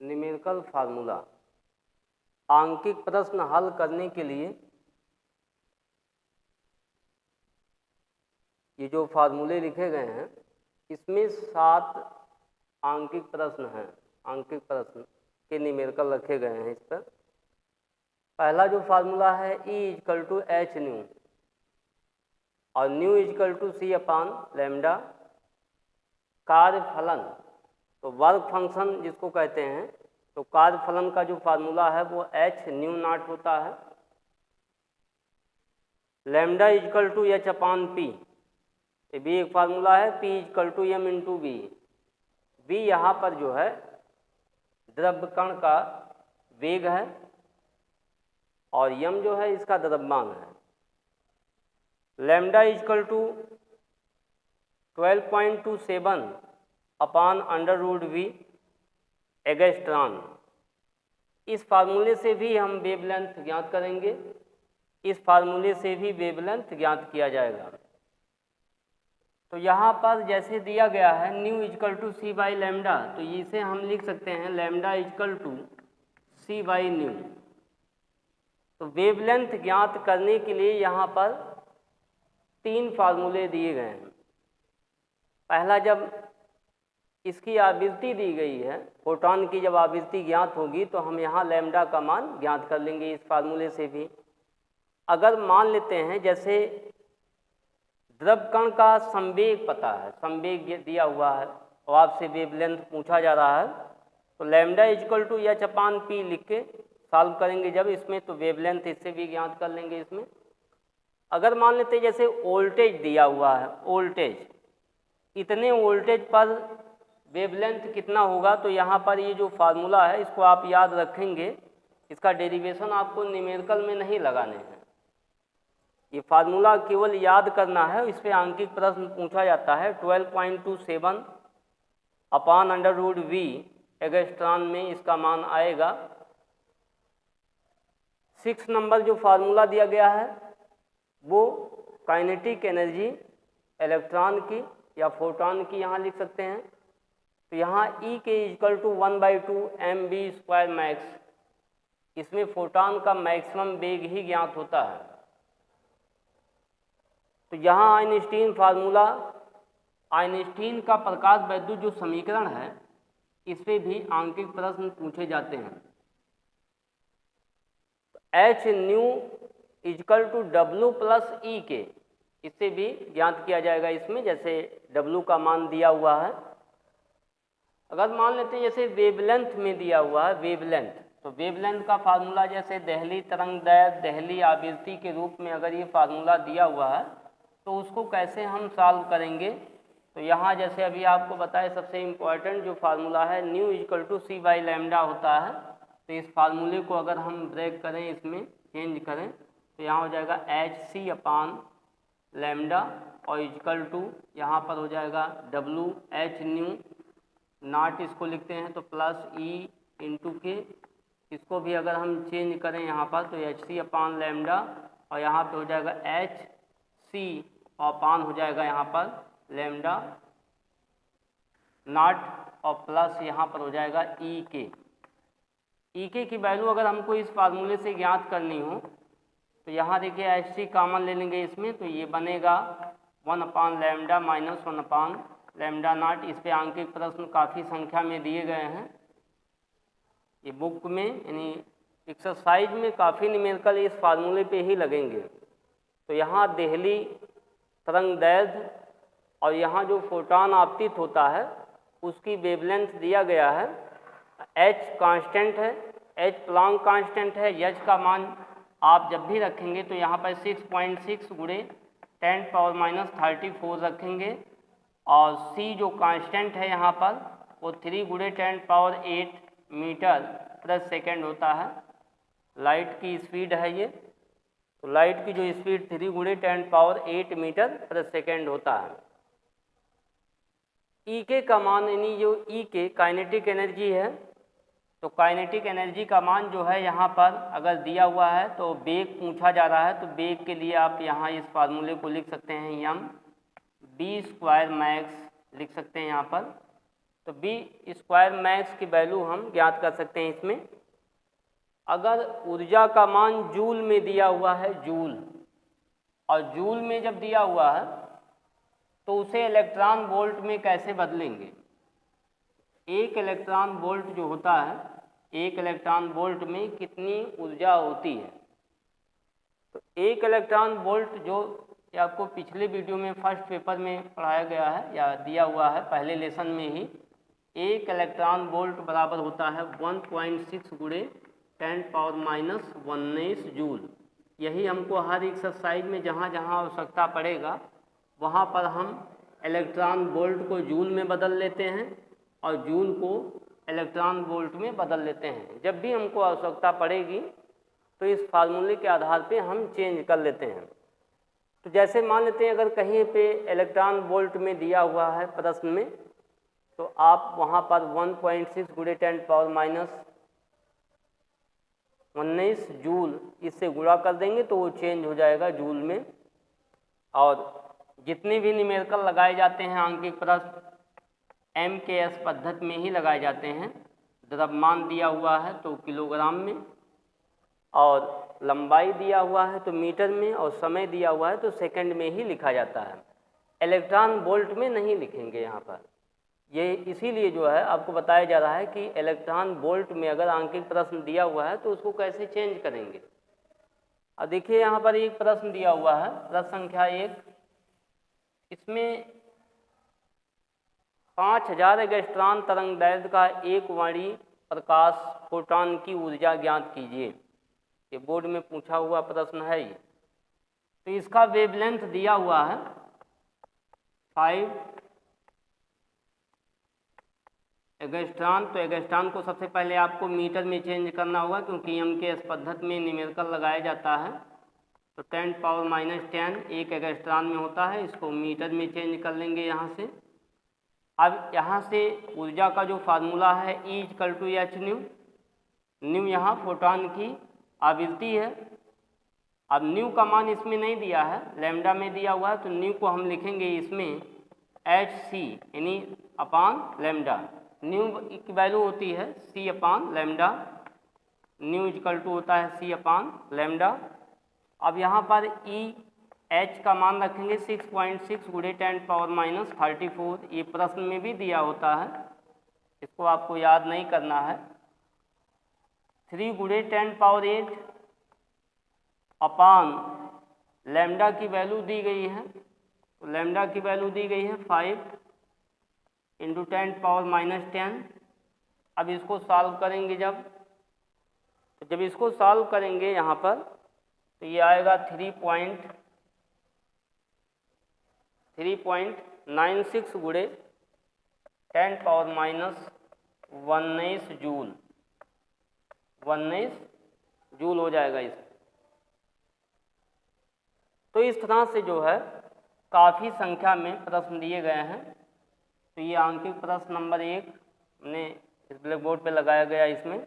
Numerical formula. आंकिक प्रश्न हल करने के लिए ये जो फार्मूले लिखे गए हैं इसमें 7 आंकिक प्रश्न हैं। आंकिक प्रश्न के न्यूमेरिकल रखे गए हैं इस पर। पहला जो फार्मूला है E=H न्यू और न्यू C/λ। कार्यफलन तो वर्क फंक्शन जिसको कहते हैं, तो कार्यफलन का जो फार्मूला है वो H न्यू नॉट होता है। λ=H/P, ये भी एक फार्मूला है। P=m/v। v यहाँ पर जो है द्रव्य कण का वेग है और m जो है इसका द्रव्यमान है। λ=12.27/√v एगस्ट्रॉन। इस फार्मूले से भी हम वेवलेंथ ज्ञात करेंगे। इस फार्मूले से भी वेवलेंथ ज्ञात किया जाएगा। तो यहाँ पर जैसे दिया गया है ν=c/λ, तो इसे हम लिख सकते हैं λ=c/ν। तो वेवलेंथ ज्ञात करने के लिए यहाँ पर 3 फार्मूले दिए गए हैं। पहला, जब इसकी आवृत्ति दी गई है, फोटॉन की जब आवृत्ति ज्ञात होगी तो हम यहाँ लैम्डा का मान ज्ञात कर लेंगे इस फार्मूले से भी। अगर मान लेते हैं जैसे द्रव्य कण का संवेग पता है, संवेग दिया हुआ है और आपसे वेवलेंथ पूछा जा रहा है, तो λ=H/P लिख के सॉल्व करेंगे जब इसमें, तो वेवलेंथ इससे भी ज्ञात कर लेंगे इसमें। अगर मान लेते हैं जैसे वोल्टेज दिया हुआ है, वोल्टेज, इतने वोल्टेज पर वेवलेंथ कितना होगा, तो यहाँ पर ये जो फार्मूला है इसको आप याद रखेंगे। इसका डेरिवेशन आपको न्यूमेरिकल में नहीं लगाने हैं, ये फार्मूला केवल याद करना है। इस पे आंकिक प्रश्न पूछा जाता है। 12.27/√v एगस्ट्रॉन में इसका मान आएगा। 6 नंबर जो फार्मूला दिया गया है वो काइनेटिक एनर्जी इलेक्ट्रॉन की या फोटॉन की यहाँ लिख सकते हैं। तो यहाँ E=1/2mv² मैक्स, इसमें फोटॉन का मैक्सिमम वेग ही ज्ञात होता है। तो यहाँ आइंस्टीन फार्मूला, आइंस्टीन का प्रकाश वैद्युत जो समीकरण है इस पे भी आंकिक प्रश्न पूछे जाते हैं। H ν=W+E के, इससे भी ज्ञात किया जाएगा इसमें, जैसे W का मान दिया हुआ है। अगर मान लेते हैं जैसे वेवलेंथ में दिया हुआ है वेवलेंथ, तो वेवलेंथ का फार्मूला जैसे दहली तरंगदैर्घ्य, दहली आवृत्ति के रूप में अगर ये फार्मूला दिया हुआ है तो उसको कैसे हम सॉल्व करेंगे। तो यहाँ जैसे अभी आपको बताया सबसे इम्पोर्टेंट जो फार्मूला है ν=c/λ होता है। तो इस फार्मूले को अगर हम ब्रेक करें, इसमें चेंज करें, तो यहाँ हो जाएगा Hc/λ और इक्वल टू यहाँ पर हो जाएगा WH न्यू नॉट, इसको लिखते हैं तो +E/k। इसको भी अगर हम चेंज करें यहाँ पर तो Hc/λ और यहाँ पे हो जाएगा Hc और पान हो जाएगा यहाँ पर लैम्डा नॉट और प्लस यहाँ पर हो जाएगा E/k। E/k की वैल्यू अगर हमको इस फार्मूले से ज्ञात करनी हो तो यहाँ देखिए Hc कॉमन ले लेंगे इसमें, तो ये बनेगा 1/λ माइनस 1/λ नॉट। इस पे आंकिक प्रश्न काफ़ी संख्या में दिए गए हैं ये बुक में, यानी एक्सरसाइज में काफ़ी न्यूमेरिकल इस फार्मूले पे ही लगेंगे। तो यहाँ दहली तरंगदैर्घ्य और यहाँ जो फोटॉन आपतित होता है उसकी वेवलेंथ दिया गया है। H कांस्टेंट है, H प्लैंक कांस्टेंट है। H का मान आप जब भी रखेंगे तो यहाँ पर 6.6 × 10⁻34 रखेंगे और C जो कांस्टेंट है यहाँ पर वो 3 × 10⁸ मीटर/सेकेंड होता है। लाइट की स्पीड है ये, तो लाइट की जो स्पीड 3 × 10⁸ मीटर/सेकेंड होता है। E/k का मान, यानी जो E/k काइनेटिक एनर्जी है, तो काइनेटिक एनर्जी का मान जो है यहाँ पर अगर दिया हुआ है तो वेग पूछा जा रहा है, तो वेग के लिए आप यहाँ इस फार्मूले को लिख सकते हैं m v² मैक्स लिख सकते हैं यहाँ पर। तो बी स्क्वायर मैक्स की वैल्यू हम ज्ञात कर सकते हैं इसमें। अगर ऊर्जा का मान जूल में दिया हुआ है, जूल, और जूल में जब दिया हुआ है तो उसे इलेक्ट्रॉन वोल्ट में कैसे बदलेंगे। एक इलेक्ट्रॉन वोल्ट जो होता है, एक इलेक्ट्रॉन वोल्ट में कितनी ऊर्जा होती है। तो एक इलेक्ट्रॉन वोल्ट जो ये आपको पिछले वीडियो में फर्स्ट पेपर में पढ़ाया गया है या दिया हुआ है पहले लेसन में ही, एक इलेक्ट्रॉन वोल्ट बराबर होता है 1.6 गुणे 10⁻⁻19 जूल। यही हमको हर एक्सरसाइज में जहाँ जहाँ आवश्यकता पड़ेगा वहाँ पर हम इलेक्ट्रॉन वोल्ट को जूल में बदल लेते हैं और जूल को इलेक्ट्रॉन वोल्ट में बदल लेते हैं। जब भी हमको आवश्यकता पड़ेगी तो इस फार्मूले के आधार पे हम चेंज कर लेते हैं। तो जैसे मान लेते हैं अगर कहीं पे इलेक्ट्रॉन वोल्ट में दिया हुआ है प्रश्न में, तो आप वहाँ पर 1.6 गुणे 10⁻⁻19 जूल इससे गुणा कर देंगे तो वो चेंज हो जाएगा जूल में। और जितने भी न्यूमेरिकल लगाए जाते हैं आंकिक प्रश्न MKS पद्धति में ही लगाए जाते हैं। द्रव्यमान दिया हुआ है तो किलोग्राम में, और लंबाई दिया हुआ है तो मीटर में, और समय दिया हुआ है तो सेकंड में ही लिखा जाता है। इलेक्ट्रॉन वोल्ट में नहीं लिखेंगे यहाँ पर। ये इसीलिए जो है आपको बताया जा रहा है कि इलेक्ट्रॉन वोल्ट में अगर आंकिक प्रश्न दिया हुआ है तो उसको कैसे चेंज करेंगे। अब देखिए यहाँ पर एक प्रश्न दिया हुआ है, प्रश्न संख्या 1। इसमें 5000 एंगस्ट्रॉम तरंग दैर्ध्य का एक वर्णीय प्रकाश फोटॉन की ऊर्जा ज्ञात कीजिए। ये बोर्ड में पूछा हुआ प्रश्न है ये। तो इसका वेवलेंथ दिया हुआ है 5 एंगस्ट्रॉम। तो एंगस्ट्रॉम को सबसे पहले आपको मीटर में चेंज करना होगा क्योंकि MKS पद्धति में न्यूमेरिकल लगाया जाता है। तो 10⁻⁻10 एक एंगस्ट्रॉम में होता है, इसको मीटर में चेंज कर लेंगे यहाँ से। अब यहाँ से ऊर्जा का जो फार्मूला है E=h न्यू यहाँ फोटॉन की आवृत्ति है। अब न्यू का मान इसमें नहीं दिया है, लैम्डा में दिया हुआ है, तो न्यू को हम लिखेंगे इसमें hc यानी अपान लैम्डा। न्यू की वैल्यू होती है c अपान लैम्डा, न्यू होता है c अपान लैम्डा। अब यहाँ पर h का मान रखेंगे 6.6 गुणे 10⁻34। ये प्रश्न में भी दिया होता है, इसको आपको याद नहीं करना है। 3 गुणे 10⁸ अपान लैम्डा की वैल्यू दी गई है, तो लैम्डा की वैल्यू दी गई है 5 × 10⁻10। अब इसको सॉल्व करेंगे जब इसको सॉल्व करेंगे यहाँ पर तो ये आएगा 3.96 गुणे 10⁻19 जूल, 19 जूल हो जाएगा इस। तो इस तरह से जो है काफ़ी संख्या में प्रश्न दिए गए हैं। तो ये आंकिक प्रश्न नंबर 1 हमने इस ब्लैक बोर्ड पे लगाया गया इसमें।